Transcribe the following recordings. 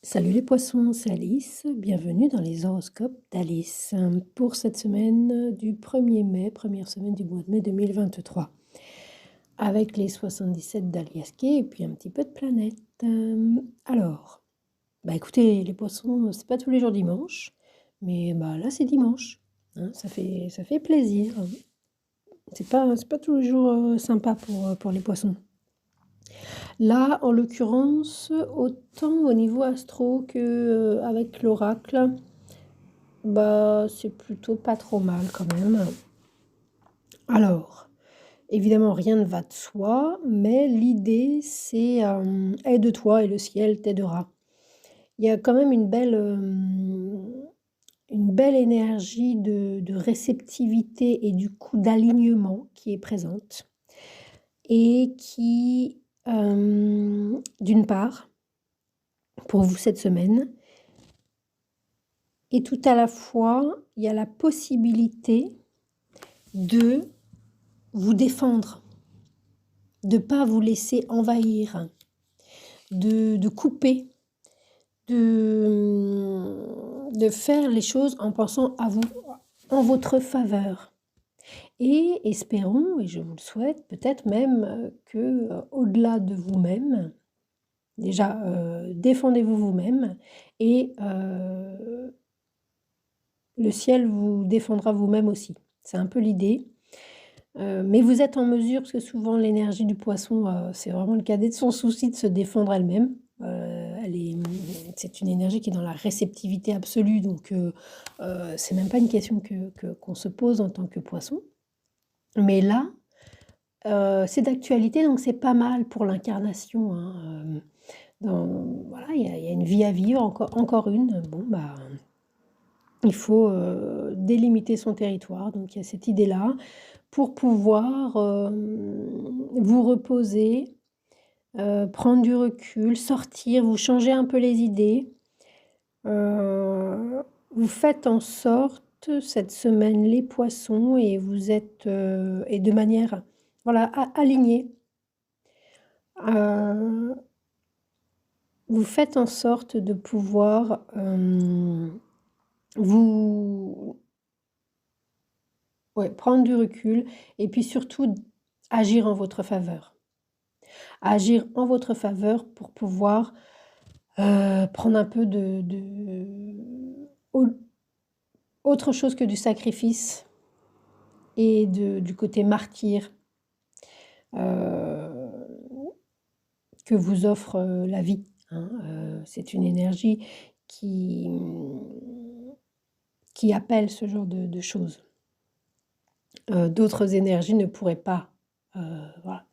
Salut les poissons, c'est Alice. Bienvenue dans les horoscopes d'Alice pour cette semaine du 1er mai, première semaine du mois de mai 2023, avec les 77 d'Aliasqué et puis un petit peu de planète. Alors, écoutez, les poissons, c'est pas tous les jours dimanche, mais là c'est dimanche, hein, ça fait plaisir. C'est pas tous les jours sympa pour les poissons. Là, en l'occurrence, autant au niveau astro que avec l'oracle, c'est plutôt pas trop mal quand même. Alors, évidemment, rien ne va de soi, mais l'idée, c'est aide-toi et le ciel t'aidera. Il y a quand même une belle énergie de réceptivité et du coup d'alignement qui est présente et qui, d'une part, pour vous cette semaine, et tout à la fois, il y a la possibilité de vous défendre, de ne pas vous laisser envahir, de couper, de faire les choses en pensant à vous, en votre faveur. Et espérons, et je vous le souhaite, peut-être même que au-delà de vous-même, déjà défendez-vous vous-même et le ciel vous défendra vous-même aussi. C'est un peu l'idée. Mais vous êtes en mesure, parce que souvent l'énergie du poisson, c'est vraiment le cadet de son souci de se défendre elle-même. C'est une énergie qui est dans la réceptivité absolue, donc c'est même pas une question qu'on se pose en tant que poisson. Mais là, c'est d'actualité, donc c'est pas mal pour l'incarnation, hein. Voilà, il y a une vie à vivre, encore une. Il faut délimiter son territoire, donc il y a cette idée-là pour pouvoir vous reposer, prendre du recul, sortir, vous changez un peu les idées. Vous faites en sorte cette semaine les poissons et vous êtes et de manière voilà alignée. Vous faites en sorte de pouvoir vous prendre du recul et puis surtout agir en votre faveur. Agir en votre faveur pour pouvoir prendre un peu autre chose que du sacrifice et du côté martyr que vous offre la vie, hein. C'est une énergie qui appelle ce genre de choses. D'autres énergies ne pourraient pas, voilà,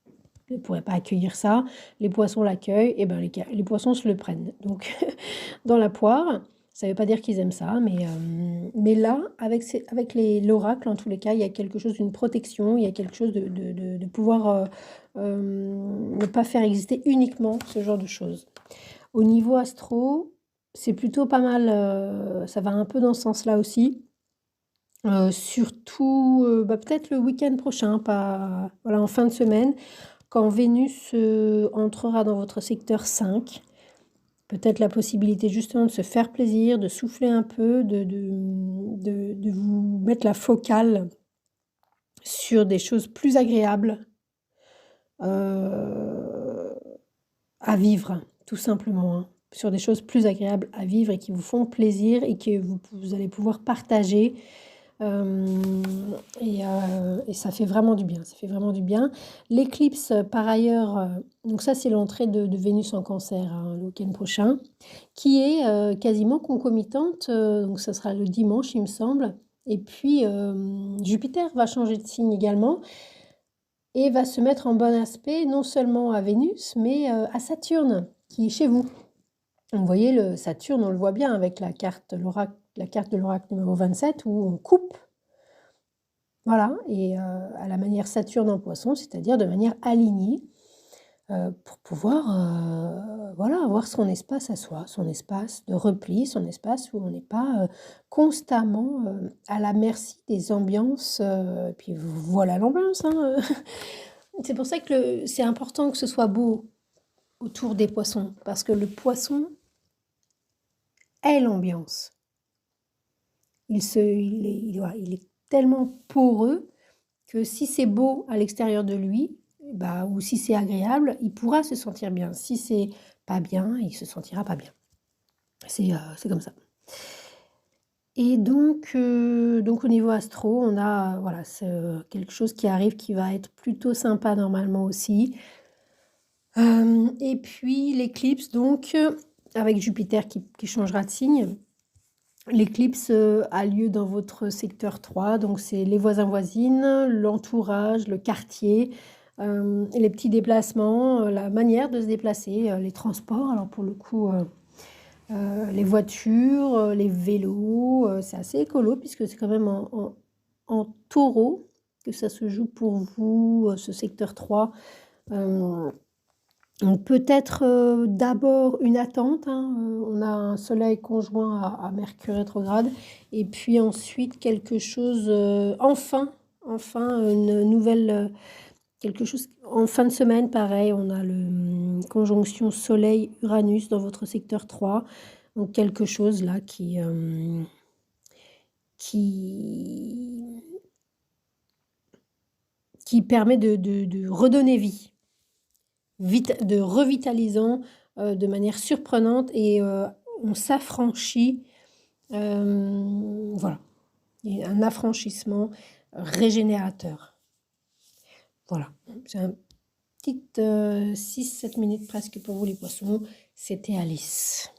ne pourraient pas accueillir ça. Les poissons l'accueillent et les poissons se le prennent. Donc dans la poire, ça ne veut pas dire qu'ils aiment ça, mais là, avec l'oracle, en tous les cas, il y a quelque chose d'une protection, il y a quelque chose de pouvoir ne pas faire exister uniquement ce genre de choses. Au niveau astro, c'est plutôt pas mal, ça va un peu dans ce sens-là aussi. Surtout, peut-être le week-end prochain, pas voilà, en fin de semaine, quand Vénus entrera dans votre secteur 5. Peut-être la possibilité justement de se faire plaisir, de souffler un peu, de vous mettre la focale sur des choses plus agréables à vivre, tout simplement, hein. Sur des choses plus agréables à vivre et qui vous font plaisir et que vous allez pouvoir partager. Et ça fait vraiment du bien, ça fait vraiment du bien. L'éclipse, par ailleurs, donc ça c'est l'entrée de Vénus en Cancer, hein, le week-end prochain, qui est quasiment concomitante, donc ça sera le dimanche il me semble. Et puis Jupiter va changer de signe également et va se mettre en bon aspect non seulement à Vénus mais à Saturne qui est chez vous. Vous voyez le Saturne, on le voit bien avec la carte de l'oracle numéro 27 où on coupe. Voilà, et à la manière Saturne en Poisson, c'est-à-dire de manière alignée, pour pouvoir, voilà, avoir son espace à soi, son espace de repli, son espace où on n'est pas, constamment, à la merci des ambiances, et puis voilà l'ambiance, hein, C'est pour ça que c'est important que ce soit beau autour des poissons, parce que le poisson est l'ambiance. Il est tellement poreux que si c'est beau à l'extérieur de lui, bah, ou si c'est agréable, il pourra se sentir bien. Si c'est pas bien, il se sentira pas bien. C'est comme ça. Et donc au niveau astro, on a, voilà, quelque chose qui arrive qui va être plutôt sympa normalement aussi. Et puis l'éclipse donc, avec Jupiter qui changera de signe. L'éclipse, a lieu dans votre secteur 3, donc c'est les voisins-voisines, l'entourage, le quartier, les petits déplacements, la manière de se déplacer, les transports. Alors pour le coup, les voitures, les vélos, c'est assez écolo puisque c'est quand même en Taureau que ça se joue pour vous, ce secteur 3. Donc peut-être, d'abord une attente, hein, on a un soleil conjoint à Mercure rétrograde et puis ensuite quelque chose, enfin une nouvelle, quelque chose en fin de semaine pareil, on a conjonction soleil-Uranus dans votre secteur 3, donc quelque chose là qui permet de redonner vie. De revitalisant, de manière surprenante et on s'affranchit, voilà, et un affranchissement régénérateur. Voilà, c'est un petit 6-7 minutes presque pour vous les poissons. C'était Alice.